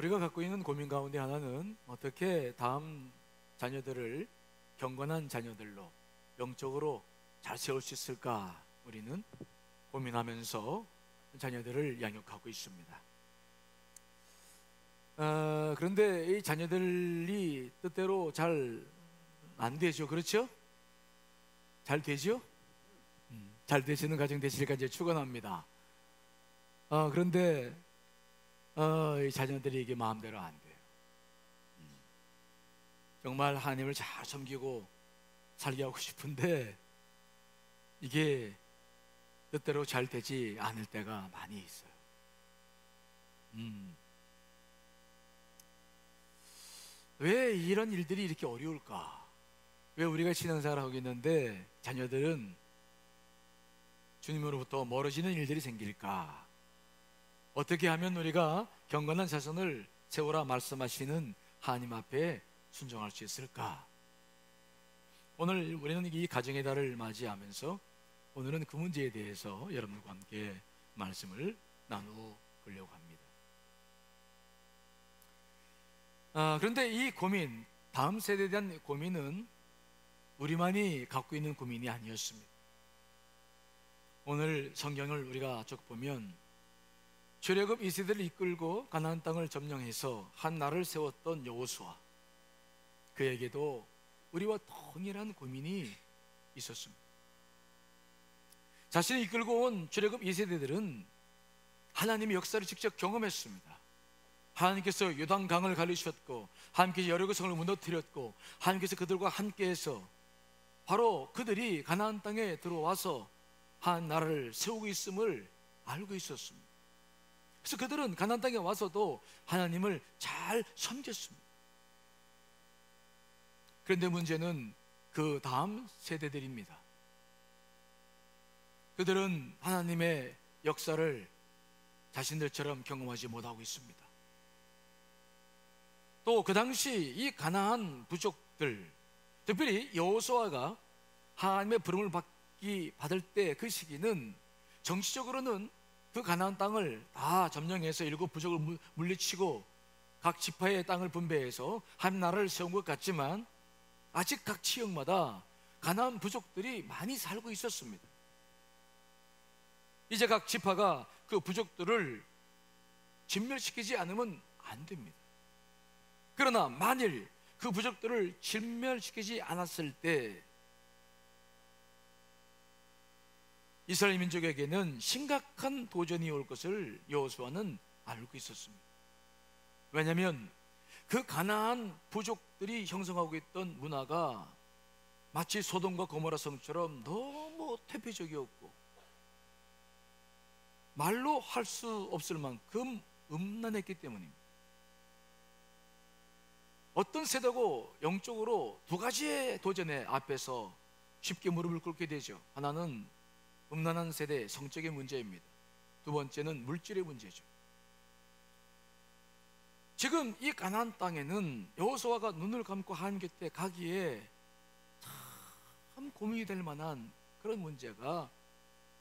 우리가 갖고 있는 고민 가운데 하나는 어떻게 다음 자녀들을 경건한 자녀들로 영적으로 잘 세울 수 있을까 우리는 고민하면서 자녀들을 양육하고 있습니다. 그런데 이 자녀들이 뜻대로 잘 안 되죠. 그렇죠? 잘 되죠? 잘 되시는 가정 되시기까지 축원합니다. 그런데 이 자녀들이 이게 마음대로 안 돼요. 정말 하나님을 잘 섬기고 살게 하고 싶은데 이게 뜻대로 잘 되지 않을 때가 많이 있어요. 왜 이런 일들이 이렇게 어려울까? 왜 우리가 신앙생활을 하고 있는데 자녀들은 주님으로부터 멀어지는 일들이 생길까? 어떻게 하면 우리가 경건한 자손을 세우라 말씀하시는 하나님 앞에 순종할 수 있을까? 오늘 우리는 이 가정의 달을 맞이하면서 오늘은 그 문제에 대해서 여러분과 함께 말씀을 나누려고 합니다. 그런데 이 고민, 다음 세대에 대한 고민은 우리만이 갖고 있는 고민이 아니었습니다. 오늘 성경을 우리가 쭉 보면 출애굽 2세대를 이끌고 가나안 땅을 점령해서 한 나라를 세웠던 여호수아, 그에게도 우리와 동일한 고민이 있었습니다. 자신을 이끌고 온 출애굽 2세대들은 하나님의 역사를 직접 경험했습니다. 하나님께서 요단강을 가르치셨고 하나님께서 여리고 성을 무너뜨렸고 하나님께서 그들과 함께해서 바로 그들이 가나안 땅에 들어와서 한 나라를 세우고 있음을 알고 있었습니다. 그래서 그들은 가나안 땅에 와서도 하나님을 잘 섬겼습니다. 그런데 문제는 그 다음 세대들입니다. 그들은 하나님의 역사를 자신들처럼 경험하지 못하고 있습니다. 또 그 당시 이 가나안 부족들, 특별히 여호수아가 하나님의 부름을 받을 때 그 시기는 정치적으로는 그 가나안 땅을 다 점령해서 7 부족을 물리치고 각 지파의 땅을 분배해서 한 나라를 세운 것 같지만 아직 각 지역마다 가나안 부족들이 많이 살고 있었습니다. 이제 각 지파가 그 부족들을 진멸시키지 않으면 안 됩니다. 그러나 만일 그 부족들을 진멸시키지 않았을 때 이스라엘 민족에게는 심각한 도전이 올 것을 여호수아는 알고 있었습니다. 왜냐하면 그 가나안 부족들이 형성하고 있던 문화가 마치 소돔과 고모라 성처럼 너무 퇴폐적이었고 말로 할 수 없을 만큼 음란했기 때문입니다. 어떤 세대고 영적으로 2가지의 도전의 앞에서 쉽게 무릎을 꿇게 되죠. 하나는 음란한 세대, 성적인 문제입니다. 2번째는 물질의 문제죠. 지금 이 가나안 땅에는 여호수아가 눈을 감고 하나님 곁에 가기에 참 고민이 될 만한 그런 문제가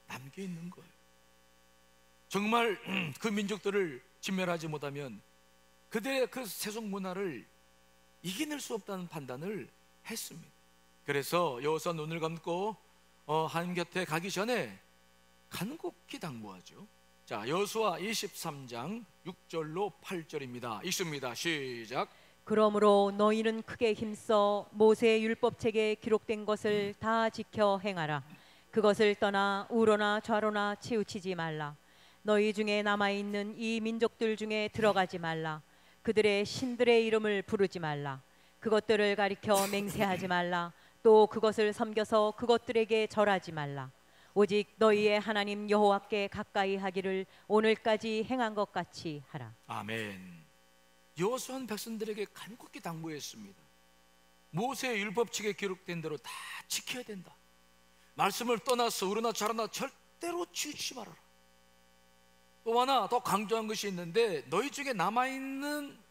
남겨 있는 거예요. 정말 그 민족들을 진멸하지 못하면 그들의 그 세속 문화를 이겨낼 수 없다는 판단을 했습니다. 그래서 여호수아 눈을 감고 하나님 곁에 가기 전에 간곡히 당부하죠. 자, 여호수아 23장 6절로 8절입니다. 읽습니다. 시작. 그러므로 너희는 크게 힘써 모세의 율법책에 기록된 것을 다 지켜 행하라. 그것을 떠나 우로나 좌로나 치우치지 말라. 너희 중에 남아있는 이 민족들 중에 들어가지 말라. 그들의 신들의 이름을 부르지 말라. 그것들을 가리켜 맹세하지 말라. 또 그것을 섬겨서 그것들에게 절하지 말라. 오직 너희의 하나님 여호와께 가까이 하기를 오늘까지 행한 것 같이 하라. 아멘. 여호수아는 백성들에게 간곡히 당부했습니다. 모세의 율법책에 기록된 대로 다 지켜야 된다. 말씀을 떠나서 우로나 좌로나 절대로 치우치지 말아라. 또 하나 더 강조한 것이 있는데 너희 중에 남아있는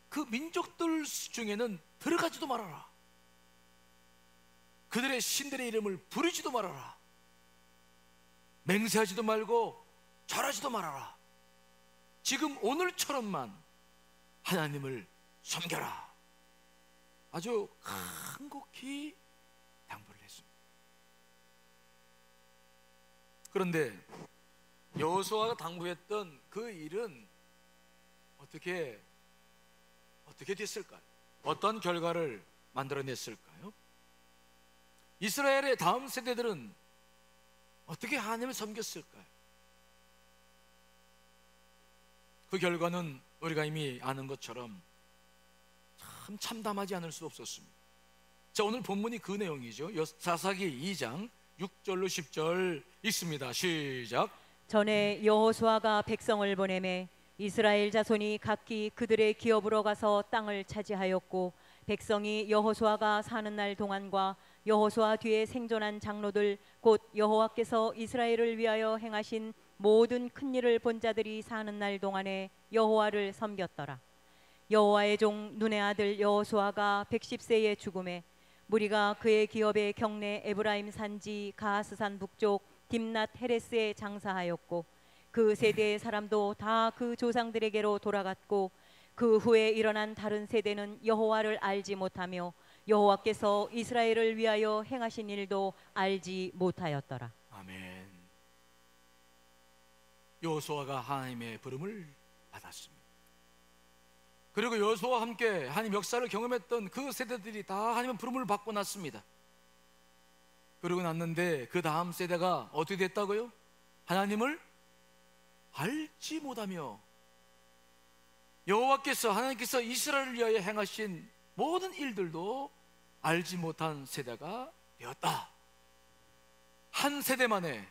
그 민족들 중에는 들어가지도 말아라. 그들의 신들의 이름을 부르지도 말아라. 맹세하지도 말고 절하지도 말아라. 지금 오늘처럼만 하나님을 섬겨라. 아주 간곡히 당부를 했습니다. 그런데 여호수아가 당부했던 그 일은 어떻게 됐을까요? 어떤 결과를 만들어냈을까요? 이스라엘의 다음 세대들은 어떻게 하나님을 섬겼을까요? 그 결과는 우리가 이미 아는 것처럼 참 참담하지 않을 수 없었습니다. 자, 오늘 본문이 그 내용이죠. 사사기 2장 6절로 10절 읽습니다. 시작. 전에 여호수아가 백성을 보내매 이스라엘 자손이 각기 그들의 기업으로 가서 땅을 차지하였고, 백성이 여호수아가 사는 날 동안과 여호수아 뒤에 생존한 장로들 곧 여호와께서 이스라엘을 위하여 행하신 모든 큰 일을 본 자들이 사는 날 동안에 여호와를 섬겼더라. 여호와의 종 눈의 아들 여호수아가 110세에 죽음에 무리가 그의 기업의 경내 에브라임 산지 가하스산 북쪽 딥낫 헤레스에 장사하였고, 그 세대의 사람도 다 그 조상들에게로 돌아갔고, 그 후에 일어난 다른 세대는 여호와를 알지 못하며 여호와께서 이스라엘을 위하여 행하신 일도 알지 못하였더라. 아멘. 여호수아가 하나님의 부름을 받았습니다. 그리고 여호수아와 함께 하나님 역사를 경험했던 그 세대들이 다 하나님의 부름을 받고 났습니다. 그러고 났는데 그 다음 세대가 어떻게 됐다고요? 하나님을 알지 못하며 여호와께서 하나님께서 이스라엘을 위하여 행하신 모든 일들도 알지 못한 세대가 되었다. 한 세대 만에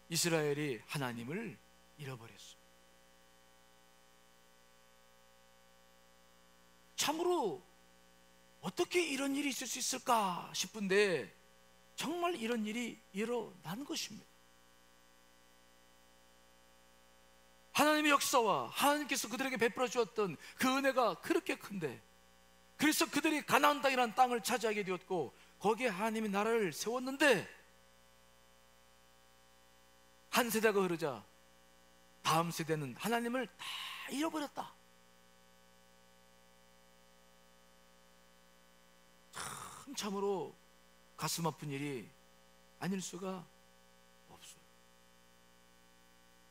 이스라엘이 하나님을 잃어버렸습니다. 참으로 어떻게 이런 일이 있을 수 있을까 싶은데 정말 이런 일이 일어난 것입니다. 하나님의 역사와 하나님께서 그들에게 베풀어 주었던 그 은혜가 그렇게 큰데, 그래서 그들이 가나안 땅이라는 땅을 차지하게 되었고 거기에 하나님의 나라를 세웠는데, 한 세대가 흐르자 다음 세대는 하나님을 다 잃어버렸다. 참으로 가슴 아픈 일이 아닐 수가 없어요.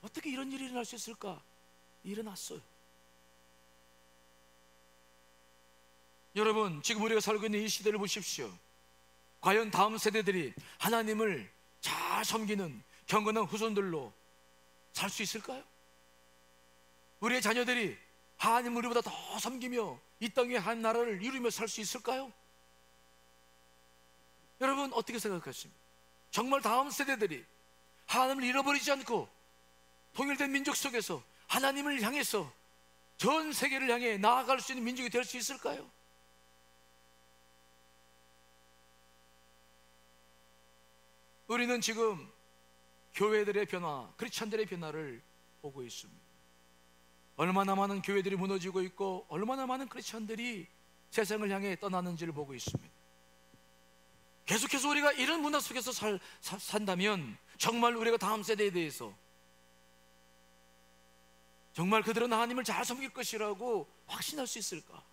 어떻게 이런 일이 일어날 수 있을까? 일어났어요. 여러분, 지금 우리가 살고 있는 이 시대를 보십시오. 과연 다음 세대들이 하나님을 잘 섬기는 경건한 후손들로 살 수 있을까요? 우리의 자녀들이 하나님을 우리보다 더 섬기며 이 땅 위에 한 나라를 이루며 살 수 있을까요? 여러분, 어떻게 생각하십니까? 정말 다음 세대들이 하나님을 잃어버리지 않고 통일된 민족 속에서 하나님을 향해서 전 세계를 향해 나아갈 수 있는 민족이 될 수 있을까요? 우리는 지금 교회들의 변화, 크리스찬들의 변화를 보고 있습니다. 얼마나 많은 교회들이 무너지고 있고 얼마나 많은 크리스찬들이 세상을 향해 떠나는지를 보고 있습니다. 계속해서 우리가 이런 문화 속에서 산다면 정말 우리가 다음 세대에 대해서 정말 그들은 하나님을 잘 섬길 것이라고 확신할 수 있을까?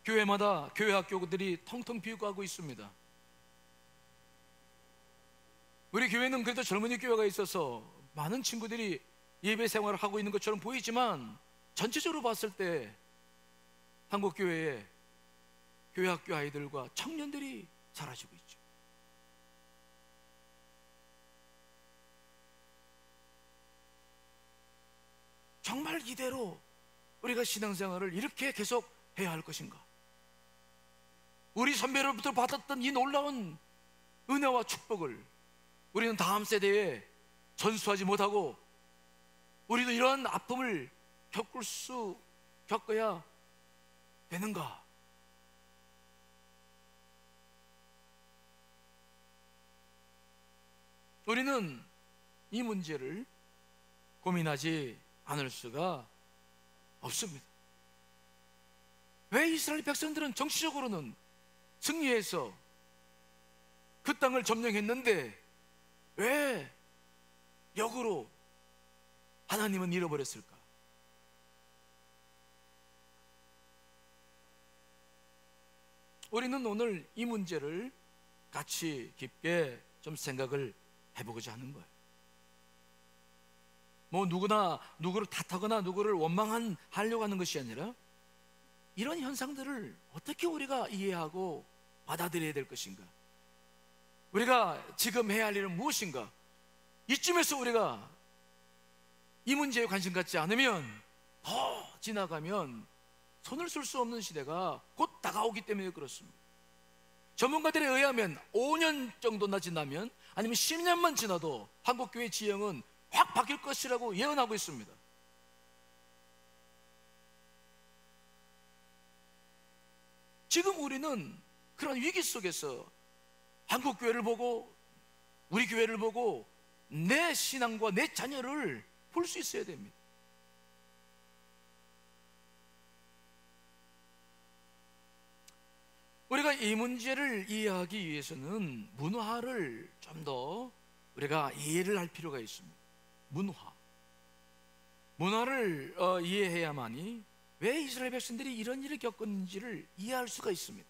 교회마다 교회 학교들이 텅텅 비어가고 있습니다. 우리 교회는 그래도 젊은이 교회가 있어서 많은 친구들이 예배 생활을 하고 있는 것처럼 보이지만 전체적으로 봤을 때 한국 교회에 교회 학교 아이들과 청년들이 사라지고 있죠. 정말 이대로 우리가 신앙생활을 이렇게 계속 해야 할 것인가? 우리 선배로부터 받았던 이 놀라운 은혜와 축복을 우리는 다음 세대에 전수하지 못하고 우리도 이런 아픔을 겪어야 되는가? 우리는 이 문제를 고민하지 않을 수가 없습니다. 왜 이스라엘 백성들은 정치적으로는 승리해서 그 땅을 점령했는데 왜 역으로 하나님은 잃어버렸을까? 우리는 오늘 이 문제를 같이 깊게 좀 생각을 해보고자 하는 거예요. 뭐 누구나 누구를 탓하거나 누구를 원망하려고 하는 것이 아니라 이런 현상들을 어떻게 우리가 이해하고 받아들여야 될 것인가? 우리가 지금 해야 할 일은 무엇인가? 이쯤에서 우리가 이 문제에 관심 갖지 않으면 더 지나가면 손을 쓸 수 없는 시대가 곧 다가오기 때문에 그렇습니다. 전문가들에 의하면 5년 정도나 지나면, 아니면 10년만 지나도 한국교회 지형은 확 바뀔 것이라고 예언하고 있습니다. 지금 우리는 그런 위기 속에서 한국교회를 보고, 우리 교회를 보고 내 신앙과 내 자녀를 볼 수 있어야 됩니다. 우리가 이 문제를 이해하기 위해서는 문화를 좀 더 우리가 이해를 할 필요가 있습니다. 문화를 이해해야만이 왜 이스라엘 백성들이 이런 일을 겪었는지를 이해할 수가 있습니다.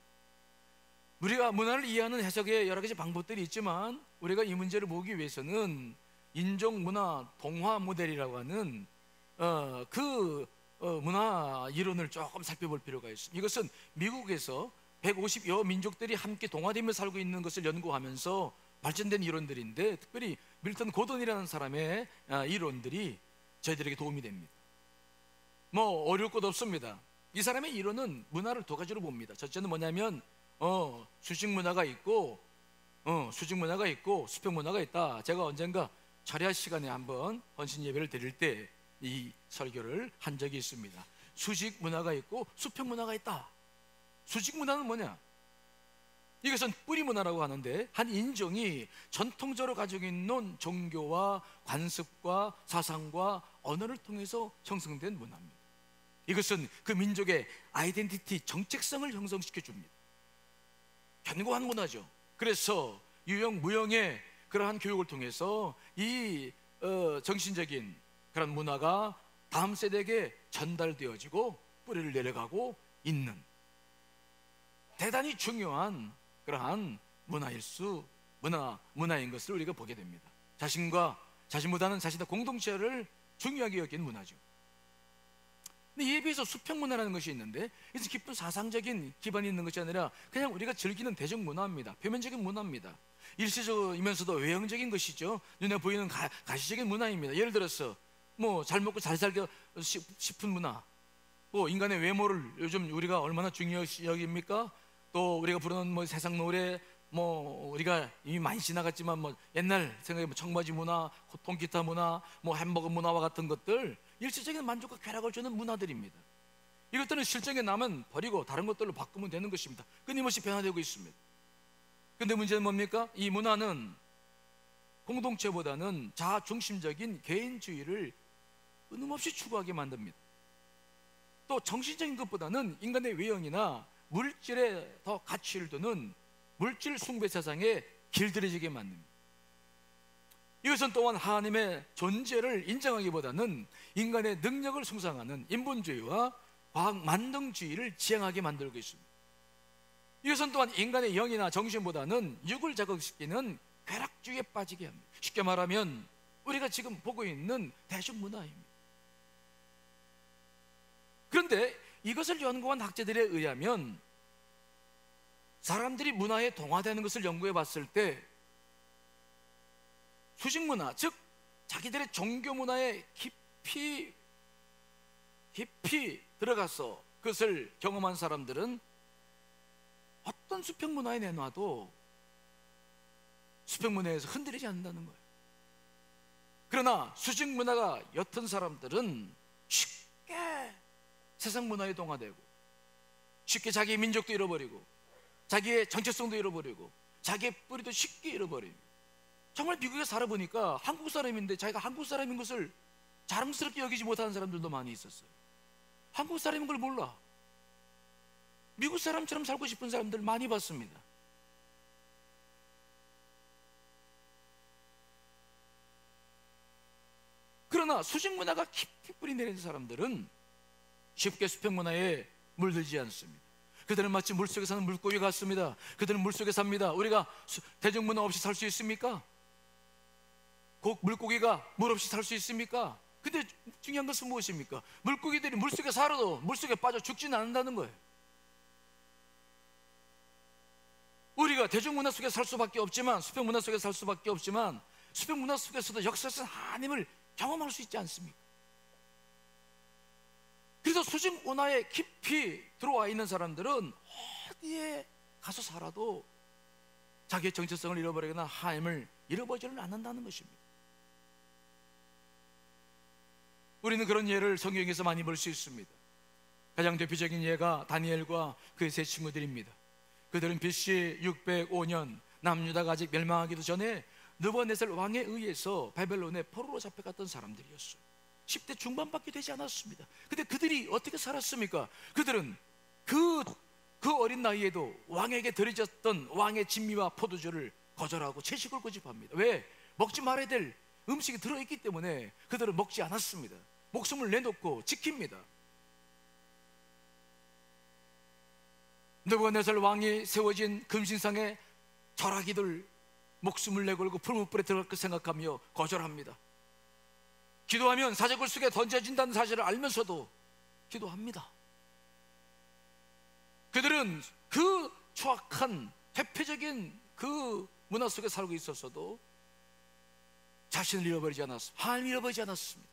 우리가 문화를 이해하는 해석의 여러 가지 방법들이 있지만, 우리가 이 문제를 보기 위해서는 인종 문화 동화 모델이라고 하는 문화 이론을 조금 살펴볼 필요가 있습니다. 이것은 미국에서 150여 민족들이 함께 동화되며 살고 있는 것을 연구하면서 발전된 이론들인데, 특별히 밀턴 고던이라는 사람의 이론들이 저희들에게 도움이 됩니다. 뭐 어려울 것 없습니다. 이 사람의 이론은 문화를 두 가지로 봅니다. 첫째는 뭐냐면 수직 문화가 있고 수평 문화가 있다. 제가 언젠가 철야 시간에 한번 헌신 예배를 드릴 때 이 설교를 한 적이 있습니다. 수직 문화가 있고 수평 문화가 있다. 수직 문화는 뭐냐? 이것은 뿌리 문화라고 하는데, 한 인종이 전통적으로 가지고 있는 종교와 관습과 사상과 언어를 통해서 형성된 문화입니다. 이것은 그 민족의 아이덴티티, 정체성을 형성시켜 줍니다. 견고한 문화죠. 그래서 유형, 무형의 그러한 교육을 통해서 이 정신적인 그런 문화가 다음 세대에게 전달되어지고 뿌리를 내려가고 있는 대단히 중요한 그러한 문화인 것을 우리가 보게 됩니다. 자신보다는 자신의 공동체를 중요하게 여긴 문화죠. 근데 이에 비해서 수평 문화라는 것이 있는데, 이것은 깊은 사상적인 기반이 있는 것이 아니라 그냥 우리가 즐기는 대중 문화입니다. 표면적인 문화입니다. 일시적이면서도 외형적인 것이죠. 눈에 보이는 가시적인 문화입니다. 예를 들어서 뭐 잘 먹고 잘 살고 싶은 문화, 뭐 인간의 외모를 요즘 우리가 얼마나 중요시 여깁니까? 또 우리가 부르는 뭐 세상 노래, 뭐 우리가 이미 많이 지나갔지만 뭐 옛날 생각해 청바지 문화, 통기타 문화, 뭐 햄버거 문화와 같은 것들, 일시적인 만족과 쾌락을 주는 문화들입니다. 이것들은 실정에 남은 버리고 다른 것들로 바꾸면 되는 것입니다. 끊임없이 변화되고 있습니다. 근데 문제는 뭡니까? 이 문화는 공동체보다는 자아중심적인 개인주의를 끊임없이 추구하게 만듭니다. 또 정신적인 것보다는 인간의 외형이나 물질에 더 가치를 두는 물질 숭배 세상에 길들여지게 만듭니다. 이것은 또한 하나님의 존재를 인정하기보다는 인간의 능력을 숭상하는 인본주의와 과학 만능주의를 지향하게 만들고 있습니다. 이것은 또한 인간의 영이나 정신보다는 육을 자극시키는 쾌락주의에 빠지게 합니다. 쉽게 말하면 우리가 지금 보고 있는 대중문화입니다. 그런데 이것을 연구한 학자들에 의하면 사람들이 문화에 동화되는 것을 연구해 봤을 때 수직문화, 즉 자기들의 종교 문화에 깊이 들어가서 그것을 경험한 사람들은 어떤 수평 문화에 내놔도 수평 문화에서 흔들리지 않는다는 거예요. 그러나 수직 문화가 옅은 사람들은 쉽게 세상 문화에 동화되고, 쉽게 자기의 민족도 잃어버리고, 자기의 정체성도 잃어버리고, 자기의 뿌리도 쉽게 잃어버리고. 정말 미국에 살아보니까 한국 사람인데 자기가 한국 사람인 것을 자랑스럽게 여기지 못하는 사람들도 많이 있었어요. 한국 사람인 걸 몰라. 미국 사람처럼 살고 싶은 사람들 많이 봤습니다. 그러나 수직 문화가 깊이 뿌리 내린 사람들은 쉽게 수평 문화에 물들지 않습니다. 그들은 마치 물속에 사는 물고기 같습니다. 그들은 물속에 삽니다. 우리가 대중문화 없이 살 수 있습니까? 물고기가 물 없이 살 수 있습니까? 근데 중요한 것은 무엇입니까? 물고기들이 물속에 살아도 물속에 빠져 죽지는 않는다는 거예요. 우리가 대중문화 속에 살 수밖에 없지만, 수평문화 속에 살 수밖에 없지만, 수평문화 속에서도 역사적인 하나님을 경험할 수 있지 않습니까? 그래서 수직 문화에 깊이 들어와 있는 사람들은 어디에 가서 살아도 자기의 정체성을 잃어버리거나 하나님을 잃어버리지는 않는다는 것입니다. 우리는 그런 예를 성경에서 많이 볼 수 있습니다. 가장 대표적인 예가 다니엘과 그의 세 친구들입니다. 그들은 BC 605년 남유다가 아직 멸망하기도 전에 느부갓네살 왕에 의해서 바벨론에 포로로 잡혀갔던 사람들이었어요. 10대 중반밖에 되지 않았습니다. 근데 그들이 어떻게 살았습니까? 그들은 그 어린 나이에도 왕에게 들여졌던 왕의 진미와 포도주를 거절하고 채식을 고집합니다. 왜? 먹지 말아야 될 음식이 들어있기 때문에 그들은 먹지 않았습니다. 목숨을 내놓고 지킵니다. 느부갓네살 왕이 세워진 금신상에 절하기들 목숨을 내걸고 풀무불에 들어갈 것 생각하며 거절합니다. 기도하면 사자굴 속에 던져진다는 사실을 알면서도 기도합니다. 그들은 그 추악한 대표적인 그 문화 속에 살고 있었어도 자신을 잃어버리지 않았습니다. 하나님을 잃어버리지 않았습니다.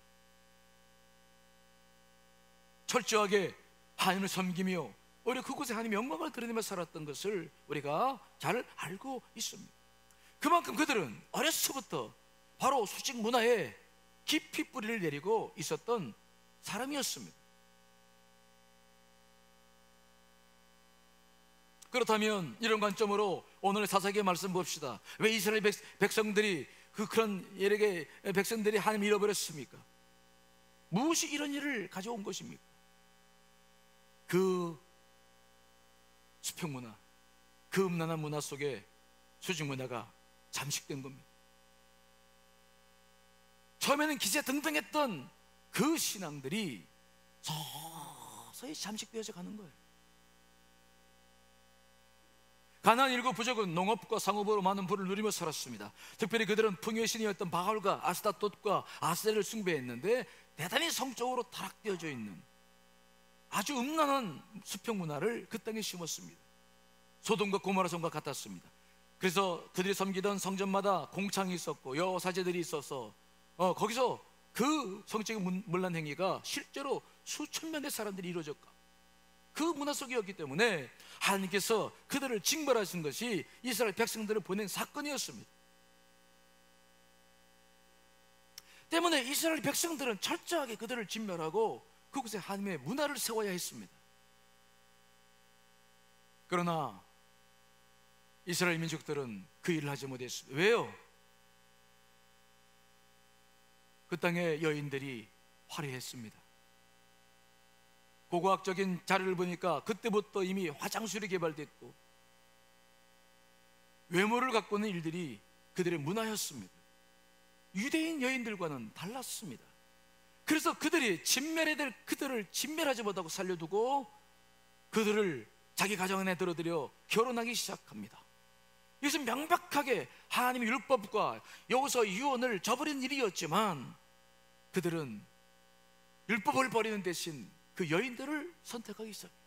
철저하게 하나님을 섬기며 오히려 그곳에 하나님의 영광을 드러내며 살았던 것을 우리가 잘 알고 있습니다. 그만큼 그들은 어렸을부터 바로 수직 문화에 깊이 뿌리를 내리고 있었던 사람이었습니다. 그렇다면 이런 관점으로 오늘의 사사기의 말씀 봅시다. 왜 이스라엘 백성들이 그런 예력의 백성들이 하나님을 잃어버렸습니까? 무엇이 이런 일을 가져온 것입니까? 그 수평문화, 그 음란한 문화 속에 수직문화가 잠식된 겁니다. 처음에는 기세등등했던 그 신앙들이 서서히 잠식되어져 가는 거예요. 가나안 일곱 부족은 농업과 상업으로 많은 부를 누리며 살았습니다. 특별히 그들은 풍요의 신이었던 바알과 아스타돛과 아세를 숭배했는데 대단히 성적으로 타락되어져 있는 아주 음란한 수평 문화를 그 땅에 심었습니다. 소돔과 고모라 성과 같았습니다. 그래서 그들이 섬기던 성전마다 공창이 있었고 여사제들이 있어서 거기서 그 성적인 문란 행위가 실제로 수천 명의 사람들이 이루어졌고 그 문화 속이었기 때문에 하나님께서 그들을 징벌하신 것이 이스라엘 백성들을 보낸 사건이었습니다. 때문에 이스라엘 백성들은 철저하게 그들을 진멸하고 그곳에 하나님의 문화를 세워야 했습니다. 그러나 이스라엘 민족들은 그 일을 하지 못했습니다. 왜요? 그 땅의 여인들이 화려했습니다. 고고학적인 자료를 보니까 그때부터 이미 화장술이 개발됐고 외모를 가꾸는 일들이 그들의 문화였습니다. 유대인 여인들과는 달랐습니다. 그래서 그들이 진멸해야 될 그들을 진멸하지 못하고 살려두고 그들을 자기 가정 안에 들어들여 결혼하기 시작합니다. 이것은 명백하게 하나님의 율법과 여기서 유언을 저버린 일이었지만 그들은 율법을 버리는 대신 그 여인들을 선택하기 시작했어요.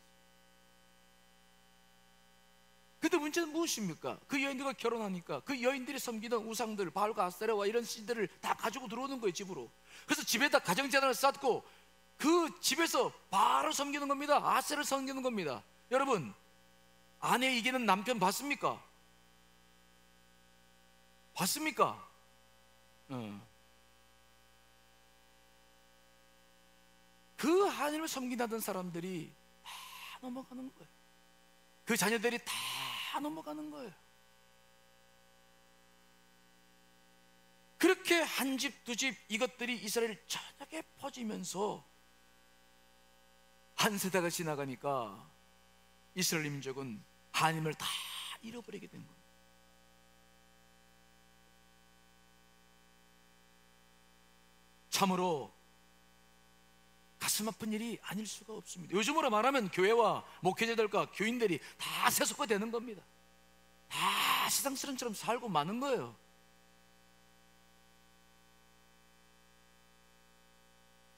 근데 문제는 무엇입니까? 그 여인들과 결혼하니까 그 여인들이 섬기던 우상들 바알과 아세라와 이런 신들을 다 가지고 들어오는 거예요, 집으로. 그래서 집에다 가정재단을 쌓고 그 집에서 바알을 섬기는 겁니다. 아세를 섬기는 겁니다. 여러분, 아내 이기는 남편 봤습니까? 봤습니까? 그 하나님을 섬긴다던 사람들이 다 넘어가는 거예요. 그 자녀들이 다 넘어가는 거예요. 그렇게 한 집, 두 집 이것들이 이스라엘 전역에 퍼지면서 한 세대가 지나가니까 이스라엘 민족은 하나님을 다 잃어버리게 된 겁니다. 참으로 가슴 아픈 일이 아닐 수가 없습니다. 요즘으로 말하면 교회와 목회자들과 교인들이 다 세속화되는 겁니다. 다 세상스러움처럼 살고 마는 거예요.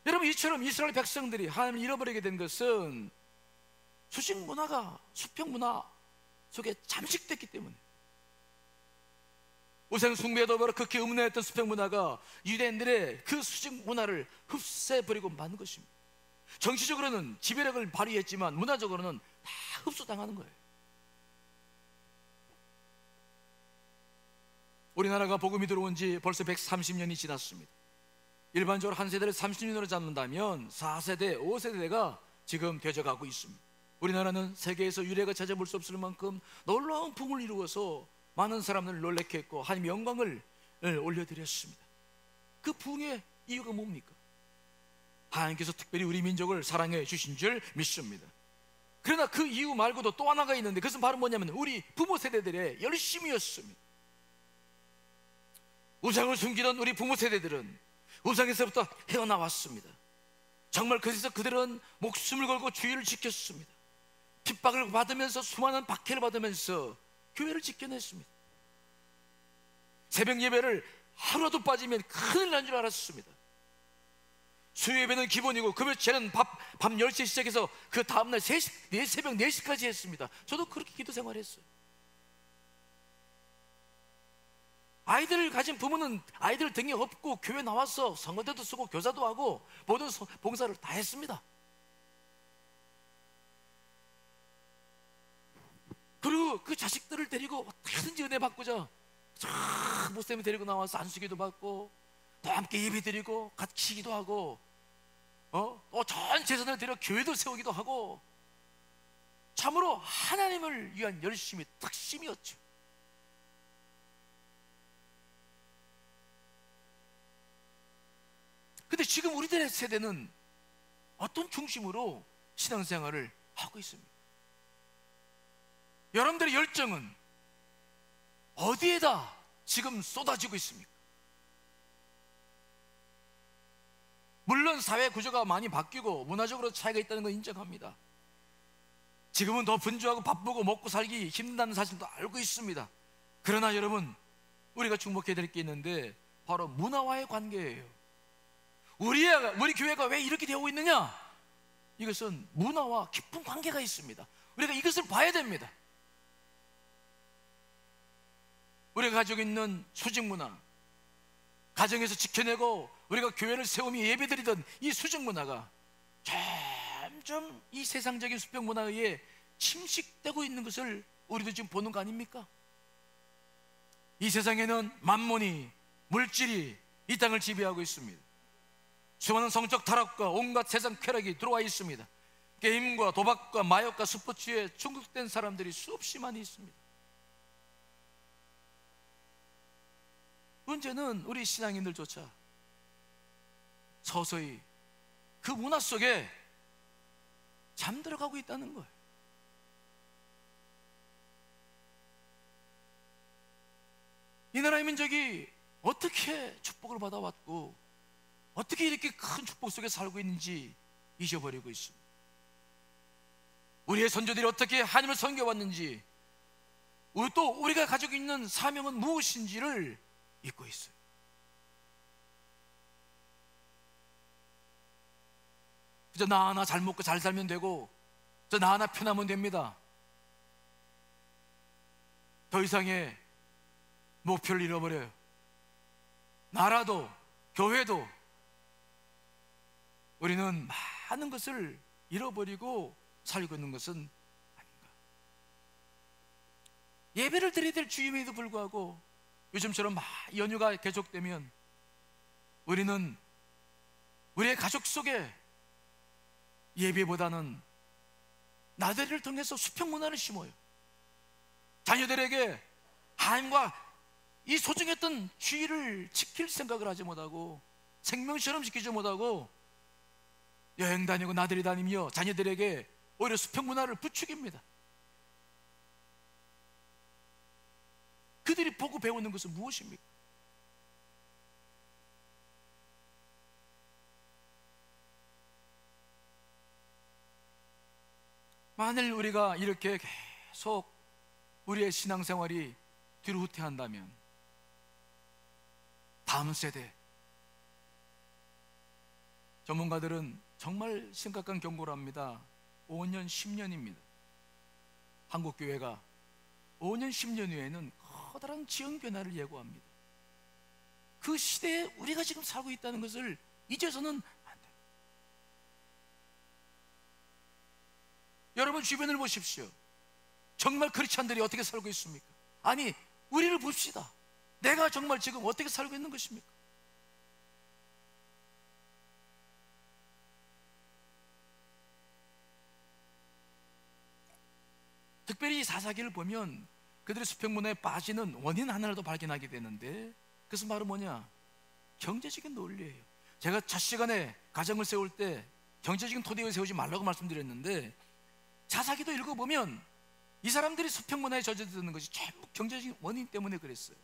여러분, 이처럼 이스라엘 백성들이 하나님을 잃어버리게 된 것은 수직 문화가 수평 문화 속에 잠식됐기 때문에, 우상 숭배도 바로 극히 음란했던 수평 문화가 유대인들의 그 수직 문화를 흡수해버리고 만 것입니다. 정치적으로는 지배력을 발휘했지만 문화적으로는 다 흡수당하는 거예요. 우리나라가 복음이 들어온 지 벌써 130년이 지났습니다. 일반적으로 한 세대를 30년으로 잡는다면 4세대, 5세대가 지금 되져가고 있습니다. 우리나라는 세계에서 유례가 찾아볼 수 없을 만큼 놀라운 붐을 이루어서 많은 사람들을 놀래게 했고 하나님 영광을 올려드렸습니다. 그 부흥의 이유가 뭡니까? 하나님께서 특별히 우리 민족을 사랑해 주신 줄 믿습니다. 그러나 그 이유 말고도 또 하나가 있는데, 그것은 바로 뭐냐면 우리 부모 세대들의 열심이었습니다. 우상을 숨기던 우리 부모 세대들은 우상에서부터 헤어나왔습니다. 정말 그래서 그들은 목숨을 걸고 주의를 지켰습니다. 핍박을 받으면서 수많은 박해를 받으면서 교회를 지켜냈습니다. 새벽 예배를 하루라도 빠지면 큰일 난 줄 알았습니다. 수요 예배는 기본이고 금요일에는 밤 10시에 시작해서 그 다음날 새벽 4시까지 했습니다. 저도 그렇게 기도 생활했어요. 아이들을 가진 부모는 아이들 등에 업고 교회 나와서 성가대도 쓰고 교사도 하고 모든 봉사를 다 했습니다. 그리고 그 자식들을 데리고 어떻게든지 은혜 받고자 모쌤이 데리고 나와서 안수기도 받고 또 함께 예배 드리고 같이 기도 하고 또 전 재산을 들여 교회도 세우기도 하고, 참으로 하나님을 위한 열심이 특심이었죠. 근데 지금 우리들의 세대는 어떤 중심으로 신앙생활을 하고 있습니다? 여러분들의 열정은 어디에다 지금 쏟아지고 있습니까? 물론 사회 구조가 많이 바뀌고 문화적으로 차이가 있다는 건 인정합니다. 지금은 더 분주하고 바쁘고 먹고 살기 힘든다는 사실도 알고 있습니다. 그러나 여러분, 우리가 주목해야 될 게 있는데 바로 문화와의 관계예요. 우리 교회가 왜 이렇게 되어 있느냐? 이것은 문화와 깊은 관계가 있습니다. 우리가 이것을 봐야 됩니다. 우리가 가지고 있는 수직 문화, 가정에서 지켜내고 우리가 교회를 세우며 예배드리던 이 수직 문화가 점점 이 세상적인 수평 문화에 의해 침식되고 있는 것을 우리도 지금 보는 거 아닙니까? 이 세상에는 만몬이, 물질이 이 땅을 지배하고 있습니다. 수많은 성적 타락과 온갖 세상 쾌락이 들어와 있습니다. 게임과 도박과 마약과 스포츠에 중독된 사람들이 수없이 많이 있습니다. 문제는 우리 신앙인들조차 서서히 그 문화 속에 잠들어가고 있다는 거예요. 이 나라의 민족이 어떻게 축복을 받아왔고 어떻게 이렇게 큰 축복 속에 살고 있는지 잊어버리고 있습니다. 우리의 선조들이 어떻게 하나님을 섬겨왔는지, 또 우리가 가지고 있는 사명은 무엇인지를 잊고 있어요. 그저 나 하나 잘 먹고 잘 살면 되고, 나 하나 편하면 됩니다. 더 이상의 목표를 잃어버려요. 나라도 교회도 우리는 많은 것을 잃어버리고 살고 있는 것은 아닌가. 예배를 드려야 될 주임에도 불구하고 요즘처럼 연휴가 계속되면 우리는 우리의 가족 속에 예배보다는 나들이를 통해서 수평 문화를 심어요. 자녀들에게 하나님과 이 소중했던 주의를 지킬 생각을 하지 못하고 생명처럼 지키지 못하고 여행 다니고 나들이 다니며 자녀들에게 오히려 수평 문화를 부추깁니다. 그들이 보고 배우는 것은 무엇입니까? 만일 우리가 이렇게 계속 우리의 신앙생활이 뒤로 후퇴한다면 다음 세대, 전문가들은 정말 심각한 경고를 합니다. 5년, 10년입니다. 한국교회가 5년, 10년 후에는 커다란 지형 변화를 예고합니다. 그 시대에 우리가 지금 살고 있다는 것을 잊어서는 안 돼요. 여러분 주변을 보십시오. 정말 크리스찬들이 어떻게 살고 있습니까? 아니, 우리를 봅시다. 내가 정말 지금 어떻게 살고 있는 것입니까? 특별히 이 사사기를 보면 그들의 수평문화에 빠지는 원인 하나를 더 발견하게 되는데, 그것은 바로 뭐냐? 경제적인 논리예요. 제가 첫 시간에 가정을 세울 때 경제적인 토대에 세우지 말라고 말씀드렸는데, 사사기도 읽어보면 이 사람들이 수평문화에 젖어드는 것이 전부 경제적인 원인 때문에 그랬어요.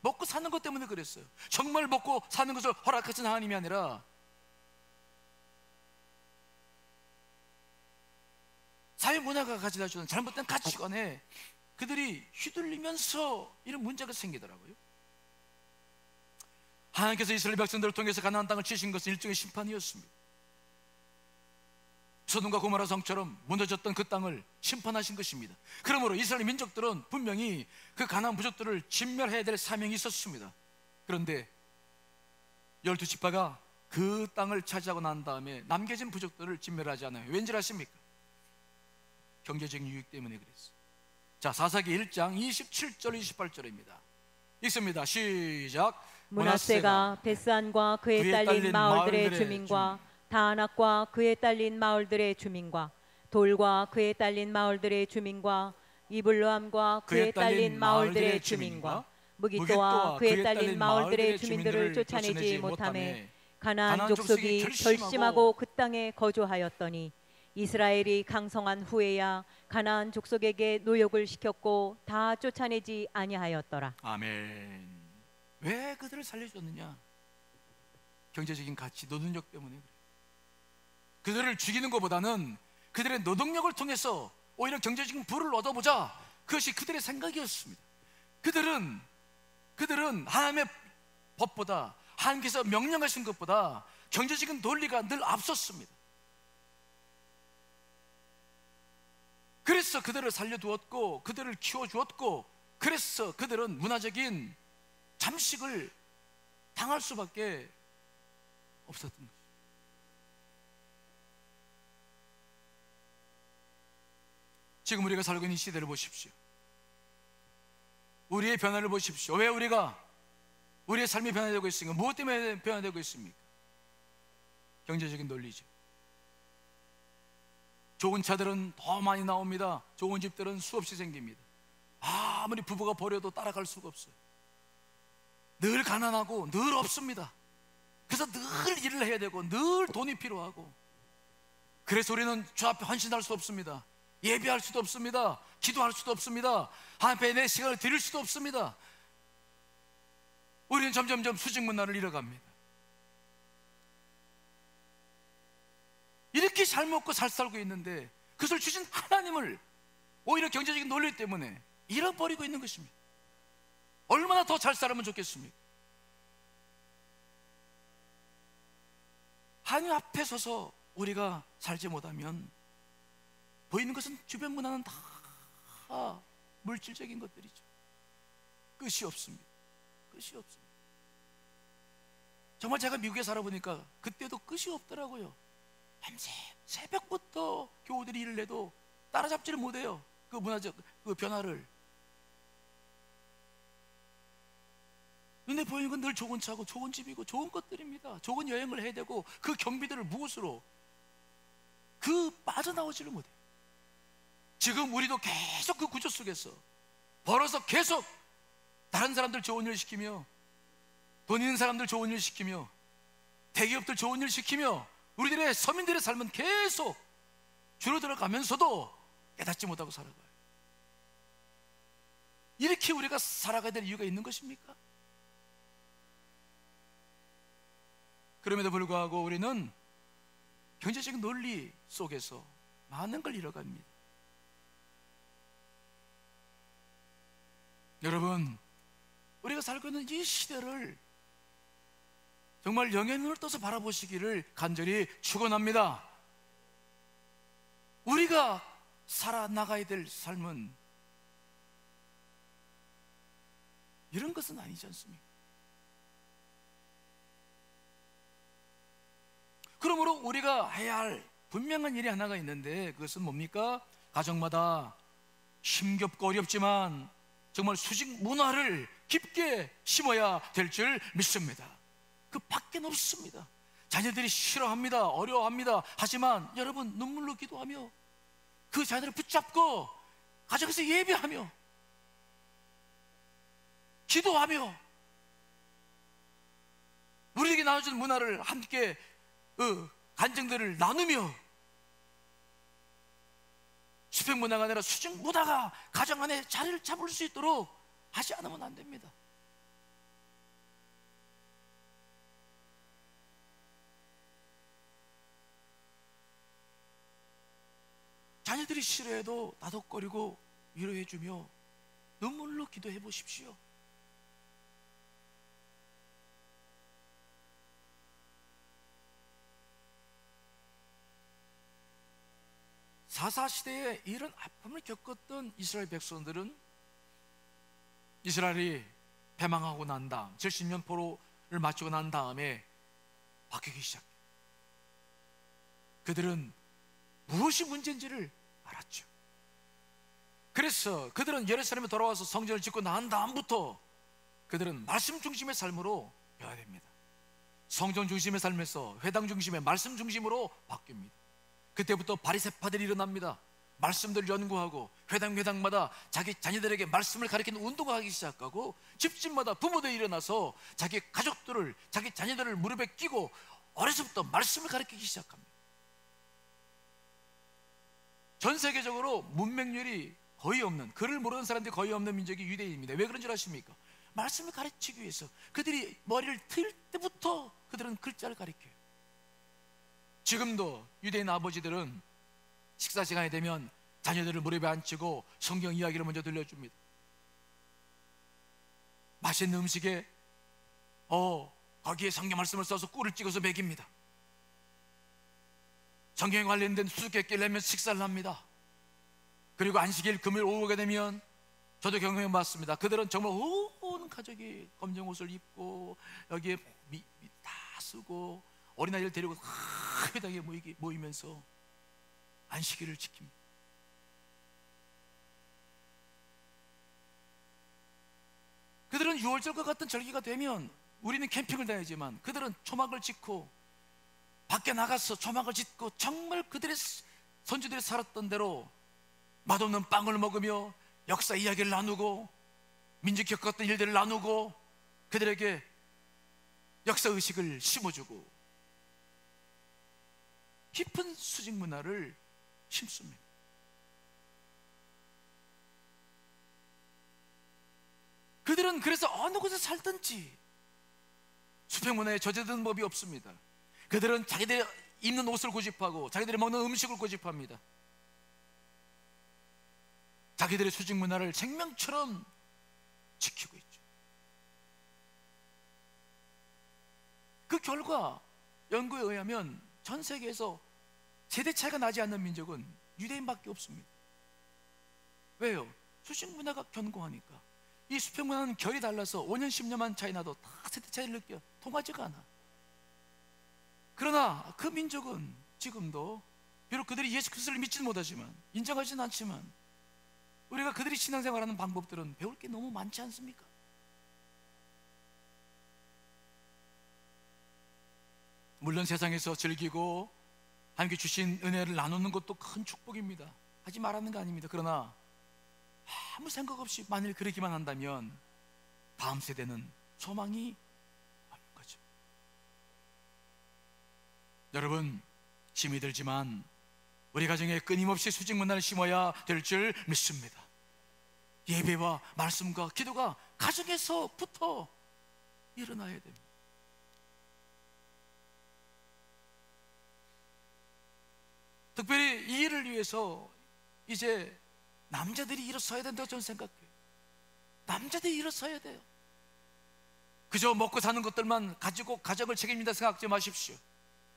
먹고 사는 것 때문에 그랬어요. 정말 먹고 사는 것을 허락하신 하나님이 아니라 사회문화가 가져다 주는 잘못된 가치관에 그들이 휘둘리면서 이런 문제가 생기더라고요. 하나님께서 이스라엘 백성들을 통해서 가나안 땅을 치신 것은 일종의 심판이었습니다. 소돔과 고모라 성처럼 무너졌던 그 땅을 심판하신 것입니다. 그러므로 이스라엘 민족들은 분명히 그 가나안 부족들을 진멸해야 될 사명이 있었습니다. 그런데 12지파가 그 땅을 차지하고 난 다음에 남겨진 부족들을 진멸하지 않아요. 왠지 아십니까? 경제적인 유익 때문에 그랬어요. 자, 사사기 1장 27절 28절입니다. 읽습니다. 시작. 므낫세가 베스안과 그에 딸린 마을들의 주민과 다낙과 그에 딸린 마을들의 주민과 돌과 그에 딸린 마을들의 주민과 이블로함과 그에 딸린 마을들의 주민과 무기또와 그에 딸린 마을들의 주민들을 쫓아내지 못하매 가나안 족속이 결심하고 그 땅에 거주하였더니 이스라엘이 강성한 후에야 가나안 족속에게 노역을 시켰고 다 쫓아내지 아니하였더라. 아멘. 왜 그들을 살려줬느냐? 경제적인 가치, 노동력 때문에 그래요. 그들을 죽이는 것보다는 그들의 노동력을 통해서 오히려 경제적인 부를 얻어보자, 그것이 그들의 생각이었습니다. 그들은 하나님의 법보다, 하나님께서 명령하신 것보다 경제적인 논리가 늘 앞섰습니다. 그래서 그들을 살려두었고 그들을 키워주었고, 그래서 그들은 문화적인 잠식을 당할 수밖에 없었던 것입니다. 지금 우리가 살고 있는 시대를 보십시오. 우리의 변화를 보십시오. 왜 우리의 삶이 변화되고 있습니까? 무엇 때문에 변화되고 있습니까? 경제적인 논리죠. 좋은 차들은 더 많이 나옵니다. 좋은 집들은 수없이 생깁니다. 아무리 부부가 버려도 따라갈 수가 없어요. 늘 가난하고 늘 없습니다. 그래서 늘 일을 해야 되고 늘 돈이 필요하고, 그래서 우리는 주 앞에 헌신할 수 없습니다. 예배할 수도 없습니다. 기도할 수도 없습니다. 하나님 앞에 내 시간을 드릴 수도 없습니다. 우리는 점점점 수직 문화를 잃어갑니다. 이렇게 잘 먹고 잘 살고 있는데 그것을 주신 하나님을 오히려 경제적인 논리 때문에 잃어버리고 있는 것입니다. 얼마나 더 잘 살면 좋겠습니까? 하나님 앞에 서서 우리가 살지 못하면 보이는 것은, 주변 문화는 다 물질적인 것들이죠. 끝이 없습니다. 끝이 없습니다. 정말 제가 미국에 살아보니까 그때도 끝이 없더라고요. 밤새 새벽부터 교우들이 일을 해도 따라잡지를 못해요. 그 문화적 그 변화를. 눈에 보이는 건 늘 좋은 차고 좋은 집이고 좋은 것들입니다. 좋은 여행을 해야 되고, 그 경비들을 무엇으로 빠져나오지를 못해요. 지금 우리도 계속 그 구조 속에서 벌어서 계속 다른 사람들 좋은 일 시키며, 돈 있는 사람들 좋은 일 시키며, 대기업들 좋은 일 시키며, 우리들의 서민들의 삶은 계속 줄어들어가면서도 깨닫지 못하고 살아가요. 이렇게 우리가 살아가야 될 이유가 있는 것입니까? 그럼에도 불구하고 우리는 경제적인 논리 속에서 많은 걸 잃어갑니다. 여러분, 우리가 살고 있는 이 시대를 정말 영의 눈을 떠서 바라보시기를 간절히 축원합니다. 우리가 살아나가야 될 삶은 이런 것은 아니지 않습니까? 그러므로 우리가 해야 할 분명한 일이 하나가 있는데, 그것은 뭡니까? 가정마다 힘겹고 어렵지만 정말 수직 문화를 깊게 심어야 될 줄 믿습니다. 그 밖엔 없습니다. 자녀들이 싫어합니다, 어려워합니다. 하지만 여러분, 눈물로 기도하며 그 자녀들을 붙잡고 가정에서 예배하며 기도하며 우리에게 나눠준 문화를 함께 간증들을 나누며, 수평 문화가 아니라 수직 문화가 가정 안에 자리를 잡을 수 있도록 하지 않으면 안 됩니다. 자녀들이 싫어해도 다독거리고 위로해주며 눈물로 기도해 보십시오. 사사시대에 이런 아픔을 겪었던 이스라엘 백성들은 이스라엘이 패망하고 난 다음 70년 포로를 마치고 난 다음에 바뀌기 시작해요. 그들은 무엇이 문제인지를 알았죠. 그래서 그들은 예루살렘에 돌아와서 성전을 짓고 난 다음부터 그들은 말씀 중심의 삶으로 배워야 됩니다. 성전 중심의 삶에서 회당 중심의 말씀 중심으로 바뀝니다. 그때부터 바리새파들이 일어납니다. 말씀들을 연구하고 회당마다 자기 자녀들에게 말씀을 가르치는 운동을 하기 시작하고, 집집마다 부모들이 일어나서 자기 가족들을, 자기 자녀들을 무릎에 끼고 어려서부터 말씀을 가르치기 시작합니다. 전 세계적으로 문맹률이 거의 없는, 글을 모르는 사람들이 거의 없는 민족이 유대인입니다. 왜 그런 줄 아십니까? 말씀을 가르치기 위해서 그들이 머리를 틀 때부터 그들은 글자를 가르쳐요. 지금도 유대인 아버지들은 식사 시간이 되면 자녀들을 무릎에 앉히고 성경 이야기를 먼저 들려줍니다. 맛있는 음식에 거기에 성경 말씀을 써서 꿀을 찍어서 먹입니다. 성경에 관련된 수수께끼를 내면 식사를 합니다. 그리고 안식일 금요일 오후가 되면, 저도 경험해 봤습니다. 그들은 정말 온 가족이 검정 옷을 입고 여기에 다 쓰고 어린아이를 데리고 회당에 모이면서 안식일을 지킵니다. 그들은 6월절과 같은 절기가 되면, 우리는 캠핑을 다니지만 그들은 초막을 짓고 밖에 나가서 초막을 짓고 정말 그들의 선주들이 살았던 대로 맛없는 빵을 먹으며 역사 이야기를 나누고 민족이 겪었던 일들을 나누고 그들에게 역사의식을 심어주고 깊은 수직 문화를 심습니다. 그들은 그래서 어느 곳에 살든지 수평 문화에 젖어든 법이 없습니다. 그들은 자기들이 입는 옷을 고집하고 자기들이 먹는 음식을 고집합니다. 자기들의 수직 문화를 생명처럼 지키고 있죠. 그 결과 연구에 의하면 전 세계에서 세대 차이가 나지 않는 민족은 유대인밖에 없습니다. 왜요? 수직 문화가 견고하니까. 이 수평 문화는 결이 달라서 5년 10년만 차이 나도 다 세대 차이를 느껴 통하지가 않아. 그러나 그 민족은 지금도 비록 그들이 예수 그리스도를 믿지는 못하지만, 인정하지는 않지만, 우리가 그들이 신앙생활하는 방법들은 배울 게 너무 많지 않습니까? 물론 세상에서 즐기고 하나님께 주신 은혜를 나누는 것도 큰 축복입니다. 하지 말라는 거 아닙니다. 그러나 아무 생각 없이 만일 그러기만 한다면 다음 세대는 소망이 없는 거죠. 여러분, 힘이 들지만 우리 가정에 끊임없이 수직 문화를 심어야 될 줄 믿습니다. 예배와 말씀과 기도가 가정에서부터 일어나야 됩니다. 특별히 이 일을 위해서 이제 남자들이 일어서야 된다고 저는 생각해요. 남자들이 일어서야 돼요. 그저 먹고 사는 것들만 가지고 가정을 책임진다 생각하지 마십시오.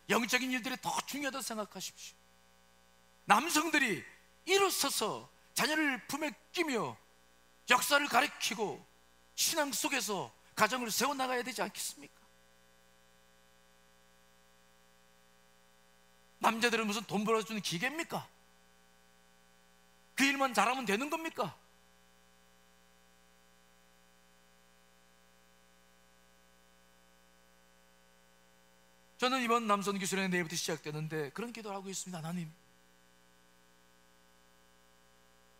영적인 일들이 더 중요하다고 생각하십시오. 남성들이 일어서서 자녀를 품에 끼며 역사를 가리키고 신앙 속에서 가정을 세워나가야 되지 않겠습니까? 남자들은 무슨 돈 벌어주는 기계입니까? 그 일만 잘하면 되는 겁니까? 저는 이번 남선교 수련회 내일부터 시작되는데 그런 기도를 하고 있습니다. 하나님,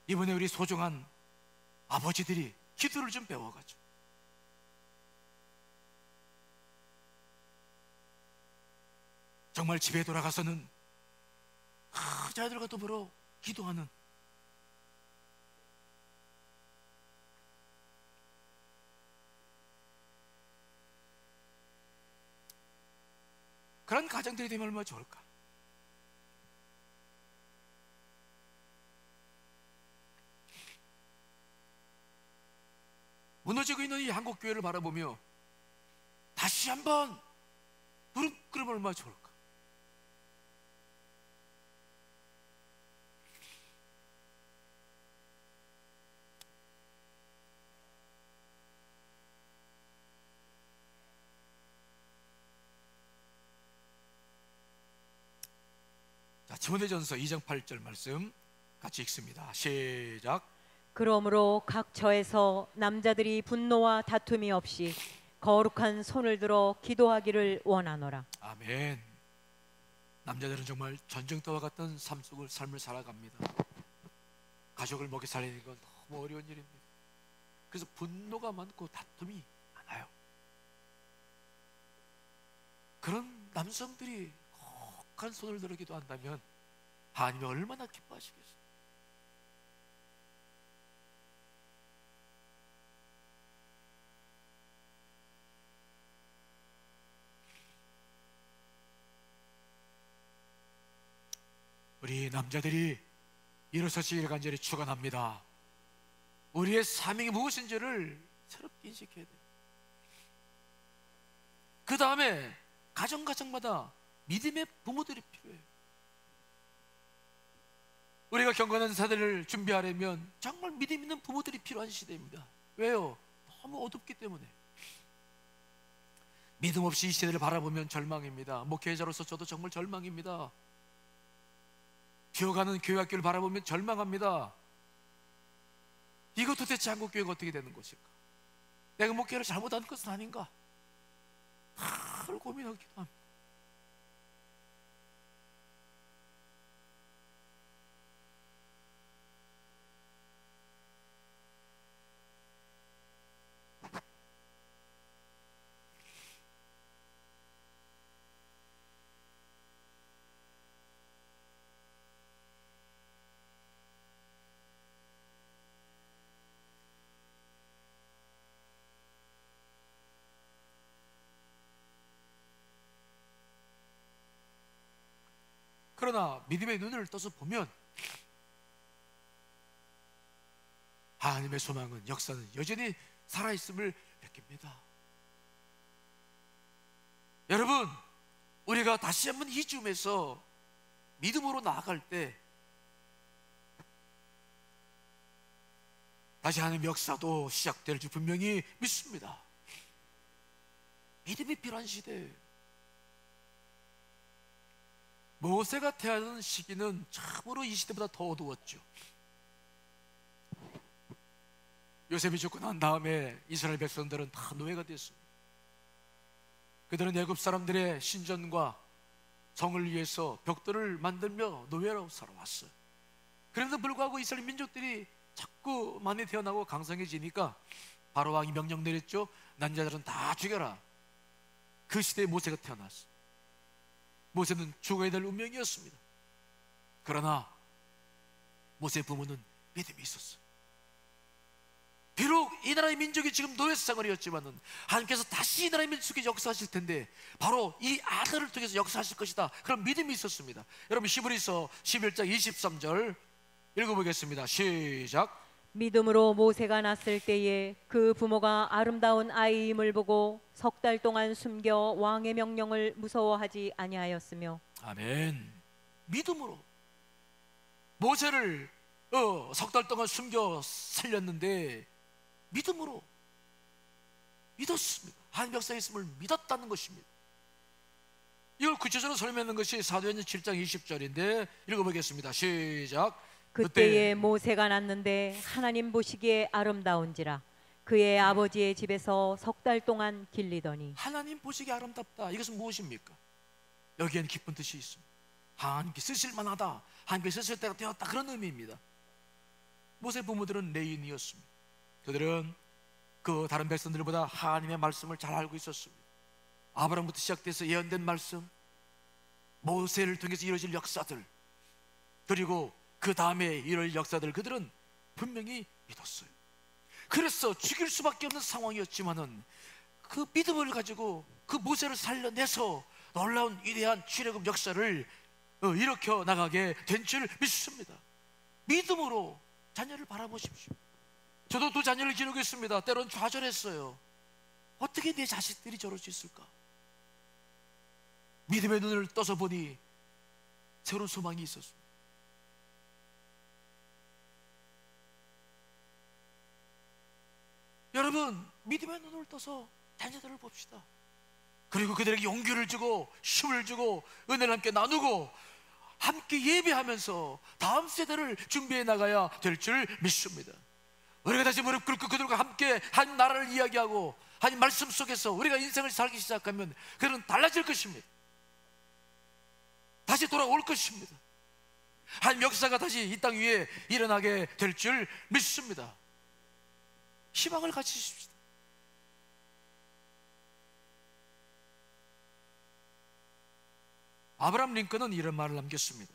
이번에 우리 소중한 아버지들이 기도를 좀 배워가지고 정말 집에 돌아가서는 자녀들과 더불어 기도하는 그런 가정들이 되면 얼마나 좋을까? 무너지고 있는 이 한국 교회를 바라보며 다시 한번 무릎 꿇으면 얼마나 좋을까? 자, 디모데전서 2장 8절 말씀 같이 읽습니다. 시작. 그러므로 각 처에서 남자들이 분노와 다툼이 없이 거룩한 손을 들어 기도하기를 원하노라. 아멘. 남자들은 정말 전쟁터와 같은 삶을 살아갑니다. 가족을 먹여 살리는 건 너무 어려운 일입니다. 그래서 분노가 많고 다툼이 많아요. 그런 남성들이 거룩한 손을 들어 기도한다면 하나님이 얼마나 기뻐하시겠어요. 우리 남자들이 일어서시길 간절히 축원합니다. 우리의 사명이 무엇인지를 새롭게 인식해야 돼요. 그 다음에 가정마다 믿음의 부모들이 필요해요. 우리가 경건한 세대를 준비하려면 정말 믿음 있는 부모들이 필요한 시대입니다. 왜요? 너무 어둡기 때문에. 믿음 없이 이 시대를 바라보면 절망입니다. 목회자로서 저도 정말 절망입니다. 비어가는 교회학교를 바라보면 절망합니다. 이거 도대체 한국교회가 어떻게 되는 것일까? 내가 목회를 잘못한 것은 아닌가? 하루 고민하기도 합니다. 그러나 믿음의 눈을 떠서 보면 하나님의 소망은, 역사는 여전히 살아있음을 느낍니다. 여러분, 우리가 다시 한번 이 줌에서 믿음으로 나아갈 때 다시 하나님의 역사도 시작될 줄 분명히 믿습니다. 믿음이 필요한 시대예요. 모세가 태어난 시기는 참으로 이 시대보다 더 어두웠죠. 요셉이 죽고 난 다음에 이스라엘 백성들은 다 노예가 됐습니다. 그들은 애굽 사람들의 신전과 성을 위해서 벽돌을 만들며 노예로 살아왔어요. 그럼에도 불구하고 이스라엘 민족들이 자꾸 많이 태어나고 강성해지니까 바로 왕이 명령 내렸죠. 난 자들은 다 죽여라. 그 시대에 모세가 태어났어요. 모세는 죽어야 될 운명이었습니다. 그러나 모세의 부모는 믿음이 있었어요. 비록 이 나라의 민족이 지금 노예 생활이었지만은 하나님께서 다시 이 나라의 민족이 역사하실 텐데 바로 이 아들을 통해서 역사하실 것이다, 그런 믿음이 있었습니다. 여러분, 히브리서 11장 23절 읽어보겠습니다. 시작. 믿음으로 모세가 낳았을 때에 그 부모가 아름다운 아이임을 보고 석 달 동안 숨겨 왕의 명령을 무서워하지 아니하였으며. 아멘. 믿음으로 모세를 석 달 동안 숨겨 살렸는데 믿음으로 믿었습니다. 하나님 역사에 있음을 믿었다는 것입니다. 이걸 구체적으로 설명하는 것이 사도행전 7장 20절인데 읽어보겠습니다. 시작. 그때에 모세가 낳는데 하나님 보시기에 아름다운지라 그의 아버지의 집에서 석 달 동안 길리더니. 하나님 보시기에 아름답다. 이것은 무엇입니까? 여기에는 깊은 뜻이 있습니다. 하나님께 쓰실 만하다, 하나님께 쓰실 때가 되었다, 그런 의미입니다. 모세 부모들은 레인이었습니다. 그들은 그 다른 백성들보다 하나님의 말씀을 잘 알고 있었습니다. 아브라함부터 시작돼서 예언된 말씀, 모세를 통해서 이루어질 역사들, 그리고 그 다음에 이룰 역사들, 그들은 분명히 믿었어요. 그래서 죽일 수밖에 없는 상황이었지만은 그 믿음을 가지고 그 모세를 살려내서 놀라운 위대한 출애굽 역사를 일으켜 나가게 된 줄 믿습니다. 믿음으로 자녀를 바라보십시오. 저도 두 자녀를 기르고 있습니다. 때론 좌절했어요. 어떻게 내 자식들이 저럴 수 있을까? 믿음의 눈을 떠서 보니 새로운 소망이 있었습니다. 여러분, 믿음의 눈을 떠서 자녀들을 봅시다. 그리고 그들에게 용기를 주고 힘을 주고 은혜를 함께 나누고 함께 예배하면서 다음 세대를 준비해 나가야 될 줄 믿습니다. 우리가 다시 무릎 꿇고 그들과 함께 한 나라를 이야기하고 한 말씀 속에서 우리가 인생을 살기 시작하면 그들은 달라질 것입니다. 다시 돌아올 것입니다. 한 역사가 다시 이 땅 위에 일어나게 될 줄 믿습니다. 희망을 가지십시다. 아브라함 링컨은 이런 말을 남겼습니다.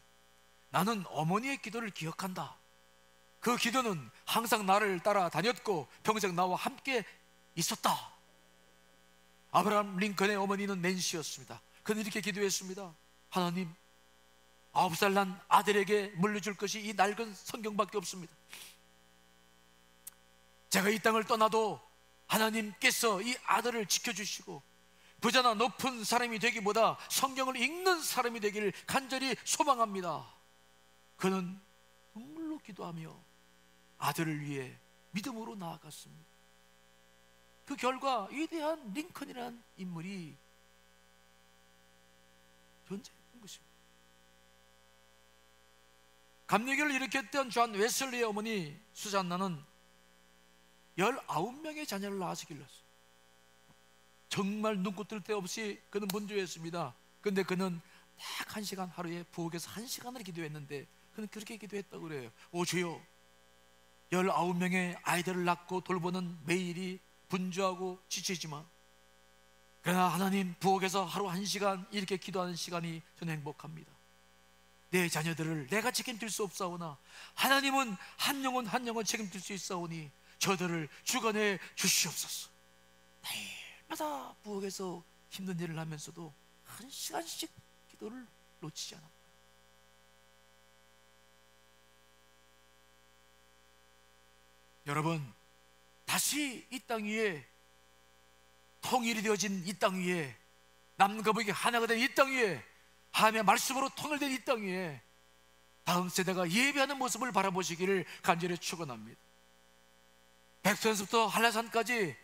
나는 어머니의 기도를 기억한다. 그 기도는 항상 나를 따라다녔고 평생 나와 함께 있었다. 아브라함 링컨의 어머니는 낸시였습니다. 그는 이렇게 기도했습니다. 하나님, 9살 난 아들에게 물려줄 것이 이 낡은 성경밖에 없습니다. 제가 이 땅을 떠나도 하나님께서 이 아들을 지켜주시고 부자나 높은 사람이 되기보다 성경을 읽는 사람이 되기를 간절히 소망합니다. 그는 눈물로 기도하며 아들을 위해 믿음으로 나아갔습니다. 그 결과 위대한 링컨이라는 인물이 존재했던 것입니다. 감리교를 일으켰던 존 웨슬리의 어머니 수잔나는 19명의 자녀를 낳아서 길렀어요. 정말 눈꽃 뜰 데 없이 그는 분주했습니다. 그런데 그는 딱 1시간, 하루에 부엌에서 1시간을 기도했는데 그는 그렇게 기도했다고 그래요. 오 주여, 19명의 아이들을 낳고 돌보는 매일이 분주하고 지치지만 그러나 하나님, 부엌에서 하루 1시간 이렇게 기도하는 시간이 저는 행복합니다. 내 자녀들을 내가 책임질 수 없사오나 하나님은 한 영혼 한 영혼 책임질 수 있사오니 저들을 주관해 주시옵소서. 날마다 부엌에서 힘든 일을 하면서도 1시간씩 기도를 놓치지 않았다. 여러분, 다시 이 땅 위에 통일이 되어진 이 땅 위에, 남과 북이 하나가 된 이 땅 위에, 하나님의 말씀으로 통일된 이 땅 위에 다음 세대가 예배하는 모습을 바라보시기를 간절히 축원합니다. 백선에서부터 한라산까지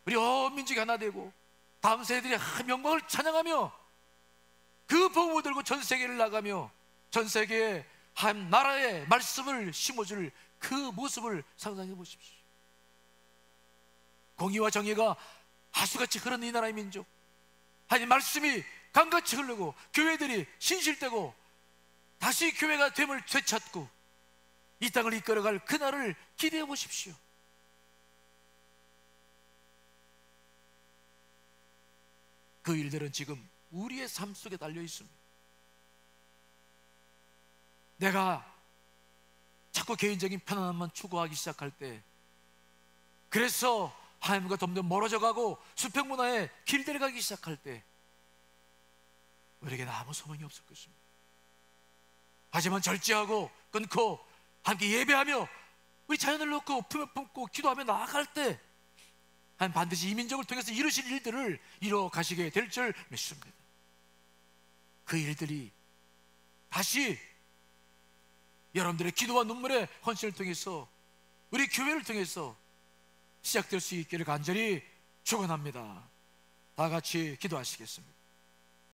우리 온 민족이 하나 되고 다음 세대들이 영광을 찬양하며 그 복음을 들고 전 세계를 나가며 전 세계에 한 나라의 말씀을 심어줄 그 모습을 상상해 보십시오. 공의와 정의가 하수같이 흐르는 이 나라의 민족, 하나님 말씀이 강같이 흐르고 교회들이 신실되고 다시 교회가 됨을 되찾고 이 땅을 이끌어갈 그날을 기대해 보십시오. 그 일들은 지금 우리의 삶 속에 달려 있습니다. 내가 자꾸 개인적인 편안함만 추구하기 시작할 때, 그래서 하나님과 점점 멀어져 가고 수평문화에 길들여 가기 시작할 때 우리에게는 아무 소망이 없을 것입니다. 하지만 절제하고 끊고 함께 예배하며 우리 자연을 놓고 품에 품고 기도하며 나아갈 때 하나님 반드시 이 민족을 통해서 이루실 일들을 이루어 가시게 될 줄 믿습니다. 그 일들이 다시 여러분들의 기도와 눈물의 헌신을 통해서 우리 교회를 통해서 시작될 수 있기를 간절히 축원합니다. 다 같이 기도하시겠습니다.